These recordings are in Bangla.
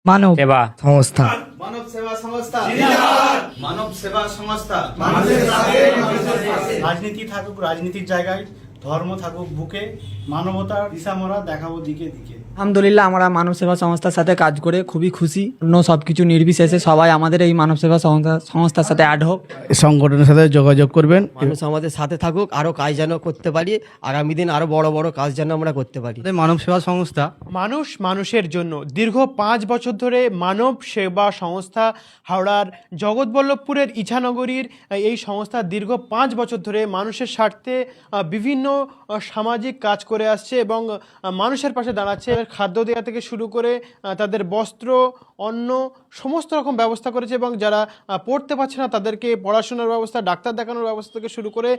মানব সেবা সংস্থা। মানব সেবা সংস্থা, মানব সেবা সংস্থা। রাজনীতি থাকুক রাজনীতির জায়গায়, ধর্ম থাকুক বুকে, মানবতার দিশামরা দেখাবো দিকে দিকে। আলহামদুলিল্লাহ আমরা মানব সেবা সংস্থার সাথে কাজ করে খুবই খুশি। অন্য সব কিছু নির্বিশেষে সবাই আমাদের এই মানব সেবা সংস্থার সাথে অ্যাড হোক। সংগঠনের সাথে যোগাযোগ করবেন। মানুষ আমাদের সাথে থাকুক, আরও কাজ যেন করতে পারি, আগামী দিন আরও বড় বড় কাজ যেন আমরা করতে পারি। মানব সেবা সংস্থা মানুষ মানুষের জন্য দীর্ঘ 5 বছর ধরে মানব সেবা সংস্থা হাওড়ার জগৎবল্লভপুরের ইছানগরীর এই সংস্থা দীর্ঘ 5 বছর ধরে মানুষের স্বার্থে বিভিন্ন সামাজিক কাজ করে আসছে এবং মানুষের পাশে দাঁড়াচ্ছে। খাদ্য দেওয়া থেকে শুরু করে তাদের বস্ত্র, অন্ন সমস্ত রকম ব্যবস্থা করেছে এবং যারা পড়তে পারছে না তাদেরকে পড়াশোনার ব্যবস্থা, ডাক্তার দেখানোর ব্যবস্থা থেকে শুরু করে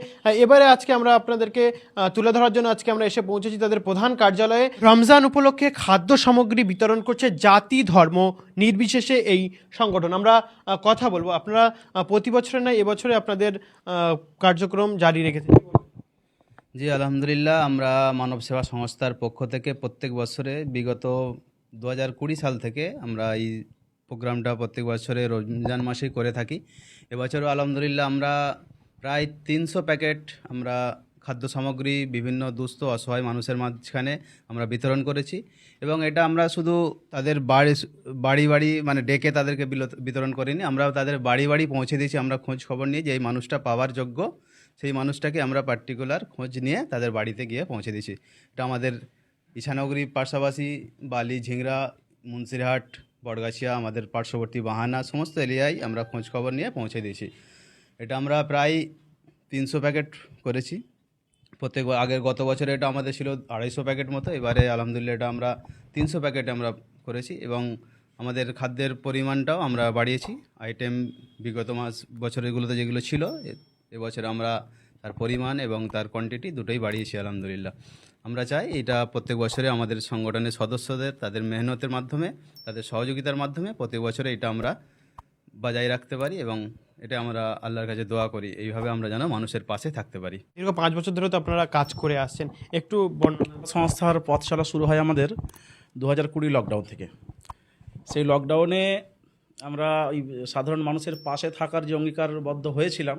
এবারে আজকে আমরা আপনাদেরকে তুলে ধরার জন্য আজকে আমরা এসে পৌঁছেছি তাদের প্রধান কার্যালয়ে। রমজান উপলক্ষে খাদ্য সামগ্রী বিতরণ করছে জাতি ধর্ম নির্বিশেষে এই সংগঠন। আমরা কথা বলবো, আপনারা প্রতি বছরে নয় এবছরে আপনাদের কার্যক্রম জারি রেখেছেন। জি আলহামদুলিল্লাহ, আমরা মানব সেবা সংস্থার পক্ষ থেকে প্রত্যেক বছরে বিগত 2020 সাল থেকে আমরা এই প্রোগ্রামটা প্রত্যেক বছরে রমজান মাসেই করে থাকি। এবছরও আলহামদুলিল্লাহ আমরা প্রায় 300 প্যাকেট আমরা খাদ্য সামগ্রী বিভিন্ন দুস্থ অসহায় মানুষের মাঝখানে আমরা বিতরণ করেছি এবং এটা আমরা শুধু তাদের বাড়ি বাড়ি মানে ডেকে তাদেরকে বিতরণ করিনি, আমরা তাদের বাড়ি বাড়ি পৌঁছে দিয়েছি। আমরা খোঁজ খবর নিয়ে যে এই মানুষটা পাওয়ার যোগ্য সেই মানুষটাকে আমরা পার্টিকুলার খোঁজ নিয়ে তাদের বাড়িতে গিয়ে পৌঁছে দিয়েছি। এটা আমাদের ইছানগরী পাশাপাশি বালি, ঝিংরা, মুন্সিরহাট, বটগাছিয়া, আমাদের পার্শ্ববর্তী বাহানা সমস্ত এরিয়ায় আমরা খোঁজ খবর নিয়ে পৌঁছে দিয়েছি। এটা আমরা প্রায় 300 প্যাকেট করেছি আগের গত বছরে এটা আমাদের ছিল 250 প্যাকেট মতো, এবারে আলহামদুলিল্লাহ এটা আমরা 300 প্যাকেট আমরা করেছি এবং আমাদের খাদ্যের পরিমাণটাও আমরা বাড়িয়েছি। আইটেম বিগত বছরগুলোতে যেগুলো ছিল এবছর আমরা তার পরিমাণ এবং তার কোয়ান্টিটি দুটোই বাড়িয়েছি আলহামদুলিল্লাহ। আমরা চাই এটা প্রত্যেক বছরে আমাদের সংগঠনের সদস্যদের তাদের মেহনতের মাধ্যমে, তাদের সহযোগিতার মাধ্যমে প্রত্যেক বছরে এটা আমরা বজায় রাখতে পারি এবং এটা আমরা আল্লাহর কাছে দোয়া করি এইভাবে আমরা যেন মানুষের পাশে থাকতে পারি। দীর্ঘ 5 বছর ধরে তো আপনারা কাজ করে আসছেন, একটু সংস্থার পথ চলা শুরু হয় আমাদের 2020 লকডাউন থেকে। সেই লকডাউনে আমরা ওই সাধারণ মানুষের পাশে থাকার যে অঙ্গীকারবদ্ধ হয়েছিলাম,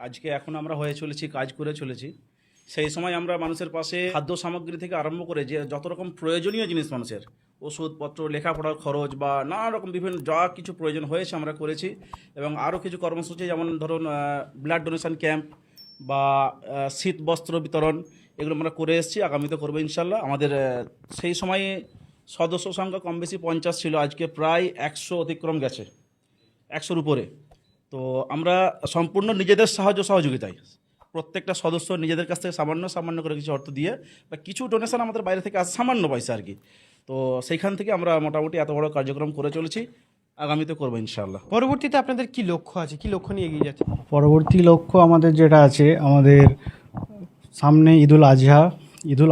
আজকে এখন আমরা হয়ে চলেছি, কাজ করে চলেছি। সেই সময় আমরা মানুষের পাশে খাদ্য সামগ্রী থেকে আরম্ভ করে যে যত রকম প্রয়োজনীয় জিনিস মানুষের ওষুধপত্র, লেখাপড়ার খরচ বা নানা রকম বিভিন্ন যা কিছু প্রয়োজন হয়েছে আমরা করেছি এবং আরও কিছু কর্মসূচি যেমন ধরুন ব্লাড ডোনেশন ক্যাম্প বা শীত বস্ত্র বিতরণ এগুলো আমরা করে এসেছি, আগামীতে করবো ইনশাল্লাহ। আমাদের সেই সময়ে সদস্য সংখ্যা কম বেশি 50 ছিল, আজকে প্রায় 100 অতিক্রম গেছে, 100-র উপরে। তো আমরা সম্পূর্ণ নিজেদের সাহায্য সহযোগিতায় প্রত্যেকটা সদস্য নিজেদের কাছ থেকে সামান্য করে কিছু অর্থ দিয়ে বা কিছু ডোনেশন আমাদের বাইরে থেকে আসে, সামান্য পয়সা আর কি। তো সেইখান থেকে আমরা মোটামুটি এত বড় কার্যক্রম করে চলেছি, আগামীতে করবো ইনশাআল্লাহ। পরবর্তীতে আপনাদের কি লক্ষ্য আছে, কি লক্ষ্য নিয়ে এগিয়ে যাচ্ছে? পরবর্তী লক্ষ্য আমাদের যেটা আছে, আমাদের সামনে ঈদুল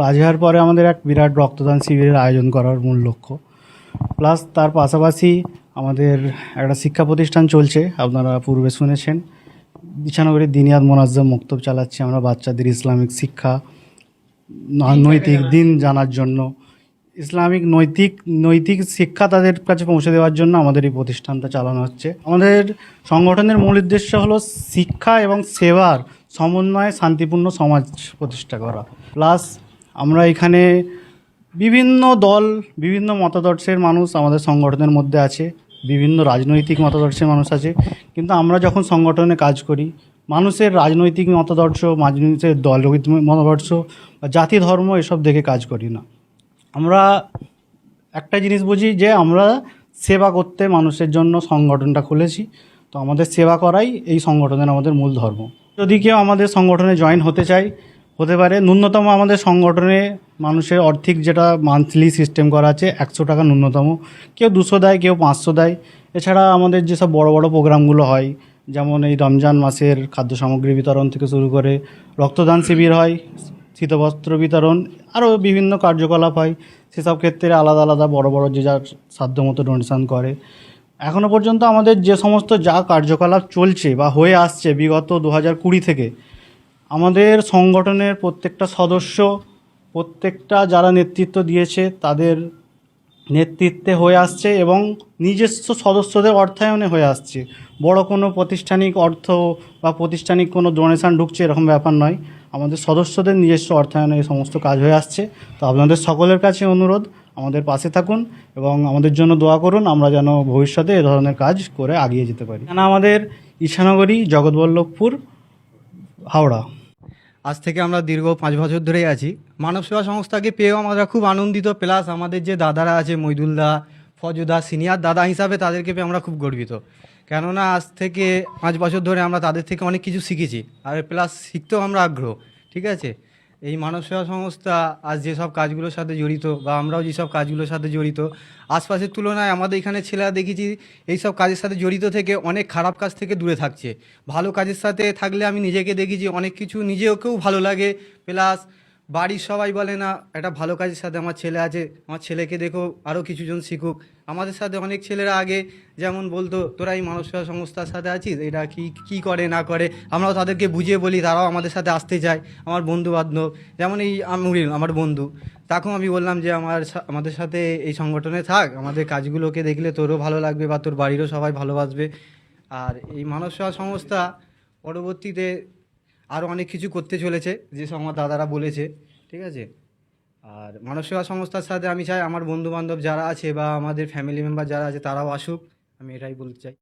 আজহার পরে আমাদের এক বিরাট রক্তদান শিবিরের আয়োজন করার মূল লক্ষ্য। প্লাস তার পাশাপাশি আমাদের একটা শিক্ষা প্রতিষ্ঠান চলছে, আপনারা পূর্বে শুনেছেন, ইছানগরীর দিনিয়াত মোনাজ্জম মক্তব চালাচ্ছি আমরা বাচ্চাদের ইসলামিক শিক্ষা, নৈতিক দিন জানার জন্য, ইসলামিক নৈতিক শিক্ষা তাদের কাছে পৌঁছে দেওয়ার জন্য আমাদের এই প্রতিষ্ঠানটা চালানো হচ্ছে। আমাদের সংগঠনের মূল উদ্দেশ্য হলো শিক্ষা এবং সেবার সমন্বয়ে শান্তিপূর্ণ সমাজ প্রতিষ্ঠা করা। প্লাস আমরা এখানে বিভিন্ন দল, বিভিন্ন মতাদর্শের মানুষ আমাদের সংগঠনের মধ্যে আছে, বিভিন্ন রাজনৈতিক মতাদর্শের মানুষ আছে, কিন্তু আমরা যখন সংগঠনে কাজ করি মানুষের রাজনৈতিক মতাদর্শ, মানুষের দলগত মতাদর্শ বা জাতি ধর্ম এসব দেখে কাজ করি না। আমরা একটা জিনিস বুঝি যে আমরা সেবা করতে মানুষের জন্য সংগঠনটা খুলেছি, তো আমাদের সেবা করাই এই সংগঠনের আমাদের মূল ধর্ম। যদি কেউ আমাদের সংগঠনে জয়েন হতে চায় হতে পারে। ন্যূনতম আমাদের সংগঠনে মানুষের আর্থিক যেটা মান্থলি সিস্টেম করা আছে 100 টাকা ন্যূনতম, কেউ 200 দেয়, কেউ 500 দেয়। এছাড়া আমাদের যেসব বড় বড় প্রোগ্রামগুলো হয়, যেমন এই রমজান মাসের খাদ্য সামগ্রী বিতরণ থেকে শুরু করে রক্তদান শিবির হয়, শীতবস্ত্র বিতরণ, আরও বিভিন্ন কার্যকলাপ হয়, সেসব ক্ষেত্রে আলাদা আলাদা বড় বড় যে যার সাধ্যমতো ডোনেশন করে। এখনও পর্যন্ত আমাদের যে সমস্ত যা কার্যকলাপ চলছে বা হয়ে আসছে বিগত 2020 থেকে, আমাদের সংগঠনের প্রত্যেকটা সদস্য, প্রত্যেকটা যারা নেতৃত্ব দিয়েছে তাদের নেতৃত্বে হয়ে আসছে এবং নিজস্ব সদস্যদের অর্থায়নে হয়ে আসছে। বড় কোনো প্রাতিষ্ঠানিক অর্থ বা প্রাতিষ্ঠানিক কোনো ডোনেশন ঢুকছে এরকম ব্যাপার নয়, আমাদের সদস্যদের নিজস্ব অর্থায়নে এই সমস্ত কাজ হয়ে আসছে। তো আপনাদের সকলের কাছে অনুরোধ, আমাদের পাশে থাকুন এবং আমাদের জন্য দোয়া করুন, আমরা যেন ভবিষ্যতে এ ধরনের কাজ করে এগিয়ে যেতে পারি। এখানে আমাদের ইছানগরী, জগৎবল্লভপুর, হাওড়া। আজ থেকে আমরা দীর্ঘ 5 বছর ধরেই আছি। মানব সেবা সংস্থাকে পেয়েও আমরা খুব আনন্দিত, প্লাস আমাদের যে দাদারা আছে মইদুলদা, ফজুদা, সিনিয়র দাদা হিসাবে তাদেরকে পেয়ে আমরা খুব গর্বিত। কেননা আজ থেকে 5 বছর ধরে আমরা তাদের থেকে অনেক কিছু শিখেছি, আর প্লাস শিখতেও আমরা আগ্রহ। ঠিক আছে, এই মানব সেবা সংস্থা আজ যেসব কাজগুলোর সাথে জড়িত বা আমরাও যেসব কাজগুলোর সাথে জড়িত, আশপাশের তুলনায় আমাদের এখানে ছেলেরা দেখেছি এইসব কাজের সাথে জড়িত থেকে অনেক খারাপ কাজ থেকে দূরে থাকছে। ভালো কাজের সাথে থাকলে আমি নিজেকে দেখেছি অনেক কিছু নিজেকেও ভালো লাগে, প্লাস বাড়ির সবাই বলে না একটা ভালো কাজের সাথে আমার ছেলে আছে, আমার ছেলেকে দেখো আরও কিছুজন শিখুক। আমাদের সাথে অনেক ছেলেরা আগে যেমন বলতো তোরা এই মানব সেবা সংস্থার সাথে আছিস, এটা কি করে না করে, আমরাও তাদেরকে বুঝিয়ে বলি, তারাও আমাদের সাথে আসতে চায়। আমার বন্ধু বান্ধব যেমন এই আমরিল আমার বন্ধু, তাকেও আমি বললাম যে আমাদের সাথে এই সংগঠনে থাক, আমাদের কাজগুলোকে দেখলে তোরও ভালো লাগবে বা তোর বাড়িরও সবাই ভালোবাসবে। আর এই মানব সেবা সংস্থা পরবর্তীতে আরও অনেক কিছু করতে চলেছে, যেসব আমার দাদারা বলেছে। ঠিক আছে, আর মানব সেবা সংস্থার সাথে আমি চাই আমার বন্ধু বান্ধব যারা আছে বা আমাদের ফ্যামিলি মেম্বার যারা আছে তারাও আসুক, আমি এটাই বলতে চাই।